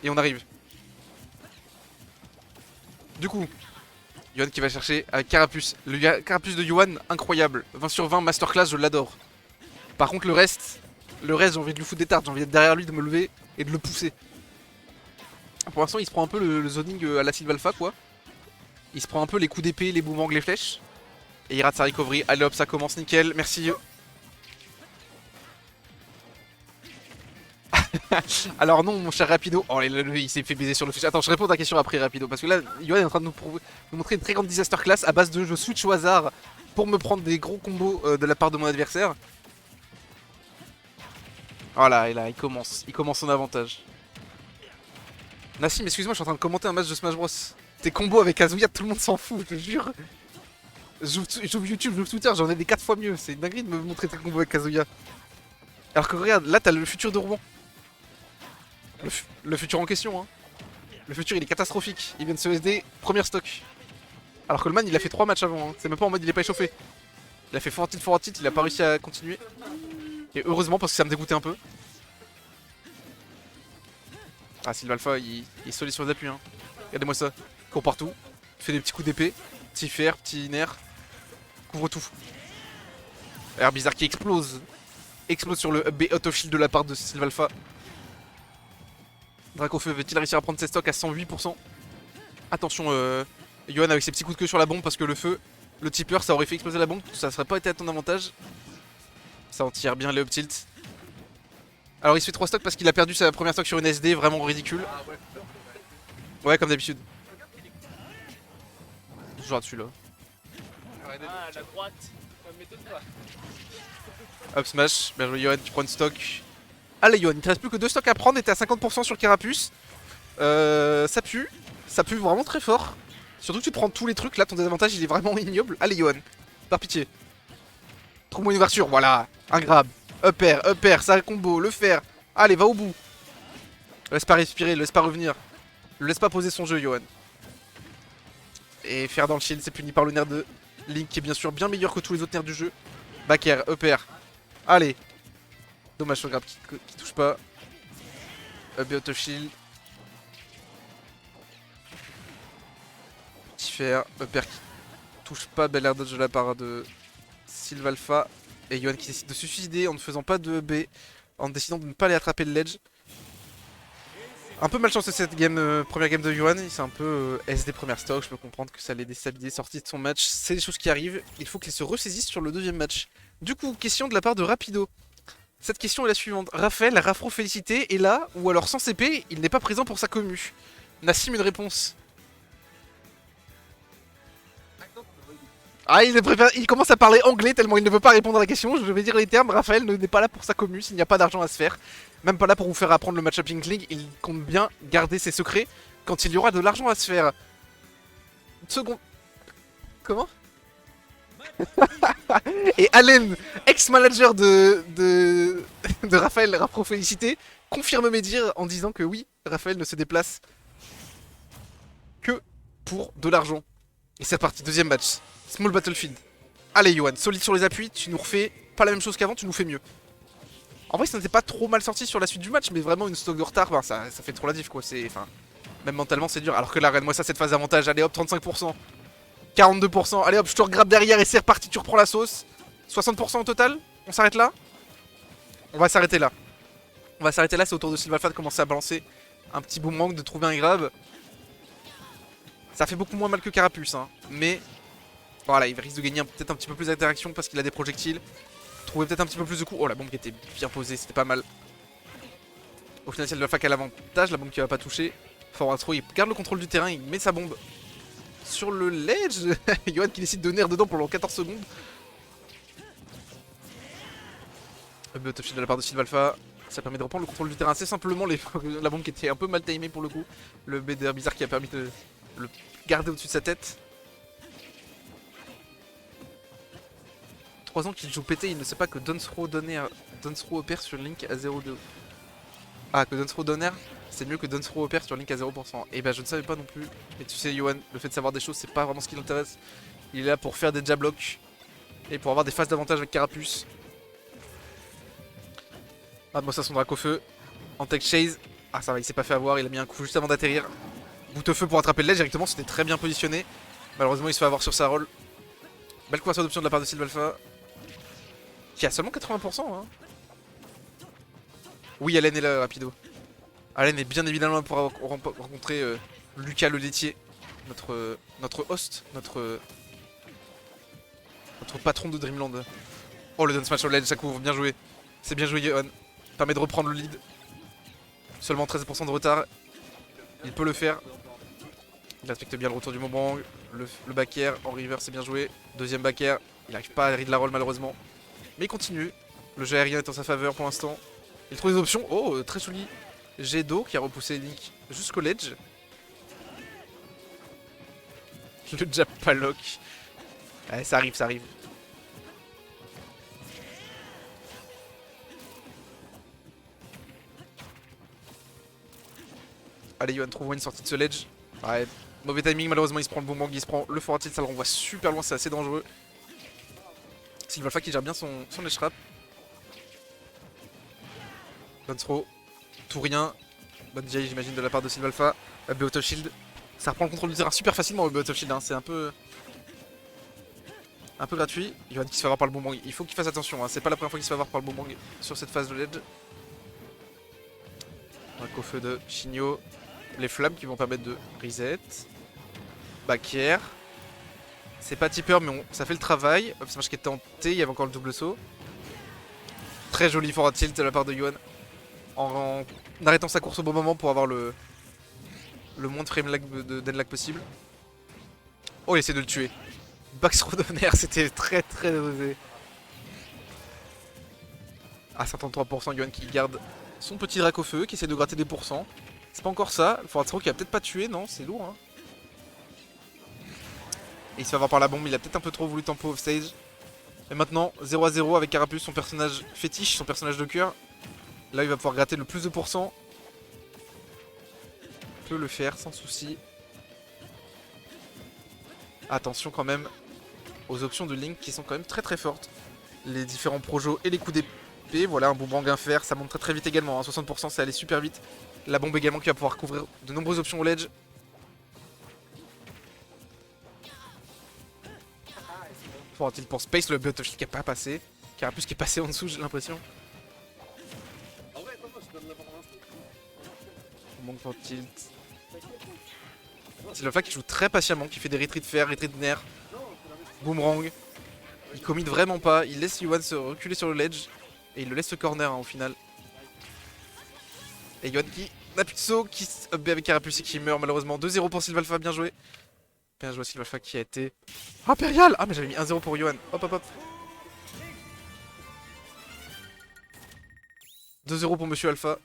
Et on arrive. Du coup, Yohan qui va chercher avec Carapuce. Le Carapuce de Yohan, incroyable. 20 sur 20, masterclass, je l'adore. Par contre, le reste, j'ai envie de lui foutre des tartes. J'ai envie d'être derrière lui, de me lever et de le pousser. Pour l'instant, il se prend un peu le zoning à la Sylvalpha, quoi. Il se prend un peu les coups d'épée, les boomerangs, les flèches. Et il rate sa recovery. Allez hop, ça commence nickel. Merci. Alors non, mon cher Rapido. Oh, il s'est fait baiser sur le fusil. Attends, je réponds à ta question après, Rapido. Parce que là, Yohan est en train de nous montrer une très grande disaster class à base de je switch au hasard pour me prendre des gros combos de la part de mon adversaire. Voilà, et là, il commence son avantage. Nassim, excuse-moi, je suis en train de commenter un match de Smash Bros. Tes combos avec Kazuya, tout le monde s'en fout, je te jure. J'ouvre YouTube, j'ouvre Twitter, j'en ai des 4 fois mieux. C'est une dinguerie de me montrer tes combos avec Kazuya. Alors que regarde, là t'as le futur de Rouen. Le futur en question, hein. Le futur il est catastrophique. Il vient de se SD, première stock. Alors que le man il a fait 3 matchs avant, hein. C'est même pas en mode il est pas échauffé. Il a fait fort titre, il a pas réussi à continuer. Et heureusement parce que ça me dégoûtait un peu. Ah, Sylvalpha il est solide sur les appuis, hein. Regardez-moi ça. Il court partout. Il fait des petits coups d'épée. Petit fer, petit nerf. Couvre tout. Air bizarre qui explose. Explose sur le B out of shield de la part de Sylvalpha. Dracofeu veut-il réussir à prendre ses stocks à 108%? Attention, Yohan avec ses petits coups de queue sur la bombe parce que le feu, le tipper, ça aurait fait exploser la bombe. Ça serait pas été à ton avantage. Ça en tire bien les up tilt. Alors il se fait 3 stocks parce qu'il a perdu sa première stock sur une SD, vraiment ridicule. Ouais, comme d'habitude. Toujours là-dessus là. Ah, la droite, m'étonne-toi. Up smash, bien joué Yohan, tu prends une stock. Allez Yohan, il te reste plus que 2 stocks à prendre et t'es à 50% sur Carapuce. Ça pue vraiment très fort. Surtout que tu prends tous les trucs, là ton désavantage il est vraiment ignoble. Allez Yohan, par pitié. Trouve-moi une ouverture, voilà. Un grab, up air, ça combo, le fer. Allez, va au bout. Le laisse pas respirer, le laisse pas revenir. Le laisse pas poser son jeu Yohan. Et faire dans le shield, c'est puni par le nerf de Link qui est bien sûr bien meilleur que tous les autres nerfs du jeu. Back air, up air. Allez. Dommage sur grab qui touche pas. Up et auto shield. Petit fer, up air qui touche pas. Bel air dodge de la part de Sylvalpha. Et Yohan qui décide de se suicider en ne faisant pas de B. En décidant de ne pas aller attraper le ledge. Un peu malchanceux cette game, première game de Yohan, c'est un peu SD première stock, je peux comprendre que ça l'ait déstabilisé, sorti de son match, c'est des choses qui arrivent, il faut qu'il se ressaisisse sur le deuxième match. Du coup, question de la part de Rapido. Cette question est la suivante, Raphaël, Rafro Félicité est là, ou alors sans CP, il n'est pas présent pour sa commu. Nassim, une réponse. Ah, il commence à parler anglais tellement il ne veut pas répondre à la question, je vais dire les termes, Raphaël n'est pas là pour sa commu s'il n'y a pas d'argent à se faire. Même pas là pour vous faire apprendre le match-up Link League, il compte bien garder ses secrets quand il y aura de l'argent à se faire. Seconde. Comment? Et Allen, ex-manager de Raphaël Rapro Félicité, confirme mes dires en disant que oui, Raphaël ne se déplace que pour de l'argent. Et c'est reparti, deuxième match. Small Battlefield. Allez Yohan, solide sur les appuis, tu nous refais pas la même chose qu'avant, tu nous fais mieux. En vrai, ça n'était pas trop mal sorti sur la suite du match, mais vraiment une stock de retard, bah, ça fait trop la diff quoi. Enfin, même mentalement, c'est dur. Alors que là, regarde-moi ça, cette phase d'avantage. Allez hop, 35%, 42%. Allez hop, je te regrappe derrière et c'est reparti, tu reprends la sauce. 60% au total. On s'arrête là? On va s'arrêter là. On va s'arrêter là, c'est au tour de Sylvalpha de commencer à balancer un petit boomerang, de trouver un grab. Ça fait beaucoup moins mal que Carapuce, hein. Mais voilà, il risque de gagner peut-être un petit peu plus d'interaction parce qu'il a des projectiles. Trouver peut-être un petit peu plus de coups. Oh, la bombe qui était bien posée, c'était pas mal. Au final, Sylvalpha qui a l'avantage, la bombe qui va pas toucher. Forward throw, il garde le contrôle du terrain, il met sa bombe sur le ledge. Yohan qui décide de nerf dedans pendant 14 secondes. But of shield de la part de Sylvalpha. Ça permet de reprendre le contrôle du terrain assez simplement. La bombe qui était un peu mal timée pour le coup. Le BDR bizarre qui a permis de le garder au-dessus de sa tête. 3 ans qu'il joue pété, il ne sait pas que Donsro opère sur Link à 0,2. Ah, que Donsro Donner, c'est mieux que Donsro opère sur Link à 0%. Et bah je ne savais pas non plus. Et tu sais Yohan, le fait de savoir des choses, c'est pas vraiment ce qui l'intéresse. Il est là pour faire des jablocks. Et pour avoir des phases d'avantage avec Carapuce. Ah, moi ça son Dracofeu. En tech chase. Ah ça va, il s'est pas fait avoir, il a mis un coup juste avant d'atterrir. Boute-feu pour attraper le ledge directement, c'était très bien positionné. Malheureusement il se fait avoir sur sa roll. Belle conversion d'option de la part de Sylvalpha. Qui a seulement 80%, hein. Oui, Allen est là, rapido. Allen est bien évidemment là pour rencontrer Lucas le laitier. Notre host, notre patron de Dreamland. Oh, le down smash sur le ledge, ça couvre, bien joué. C'est bien joué, Johan. Permet de reprendre le lead. Seulement 13% de retard. Il peut le faire. Il respecte bien le retour du boomerang. Le back air en river, c'est bien joué. Deuxième back air. Il n'arrive pas à read la roll malheureusement. Mais il continue. Le jeu aérien est en sa faveur pour l'instant. Il trouve des options. Oh, très joli. Jet d'eau qui a repoussé Link jusqu'au ledge. Le jab pas lock. Ouais, ça arrive, ça arrive. Allez, Yohan, trouve-moi une sortie de ce ledge. Ouais, mauvais timing, malheureusement, il se prend le boomerang, il se prend le forward tilt, ça le renvoie super loin, c'est assez dangereux. Sylvalpha qui gère bien son ledge trap. Bonne throw. Tout rien. Bonne DI, j'imagine, de la part de Sylvalpha. BO top shield. Ça reprend le contrôle du terrain super facilement, le BO top shield, hein. C'est un peu gratuit. Yohan qui se fait avoir par le boomerang. Il faut qu'il fasse attention, hein. C'est pas la première fois qu'il se fait avoir par le boomerang sur cette phase de ledge. Un coup feu de Chigno. Les flammes qui vont permettre de reset. Back air. C'est pas tipper mais ça fait le travail. Up smash qui est tenté, il y avait encore le double saut. Très joli forward tilt de la part de Yohan. En arrêtant sa course au bon moment pour avoir le moins de frame lag lag possible. Oh, il essaie de le tuer. Backthrow d'honneur, c'était très osé. Ah, 53%, Yohan qui garde son petit drac au feu, qui essaie de gratter des pourcents. C'est pas encore ça. Le forward throw qui a peut-être pas tué, non, c'est lourd. Hein. Et il se fait avoir par la bombe, il a peut-être un peu trop voulu tempo off stage. Et maintenant, 0 à 0 avec Carapuce, son personnage fétiche, son personnage de cœur. Là, il va pouvoir gratter le plus de pourcents. Il peut le faire sans souci. Attention quand même aux options de Link qui sont quand même très fortes. Les différents projos et les coups d'épée. Voilà, un boomerang infer, ça monte très vite également. Hein. 60%, c'est allé super vite. La bombe également qui va pouvoir couvrir de nombreuses options au ledge. Faudra-t-il pour Space, le BO top shield qui n'a pas passé. Carapuce qui est passé en dessous, j'ai l'impression. Manque pour tilt. Sylvalpha qui joue très patiemment, qui fait des retreats de fer, retreats de nerfs. Boomerang. Il commit vraiment pas, il laisse Yohan se reculer sur le ledge. Et il le laisse se corner hein, au final. Et Yohan qui n'a plus de saut, qui up B avec Carapuce et qui meurt malheureusement. 2-0 pour Sylvalpha, bien joué. Bien joué Sylvalpha qui a été impérial. Ah mais j'avais mis 1-0 pour Yohan. Hop. 2-0 pour Monsieur Alpha.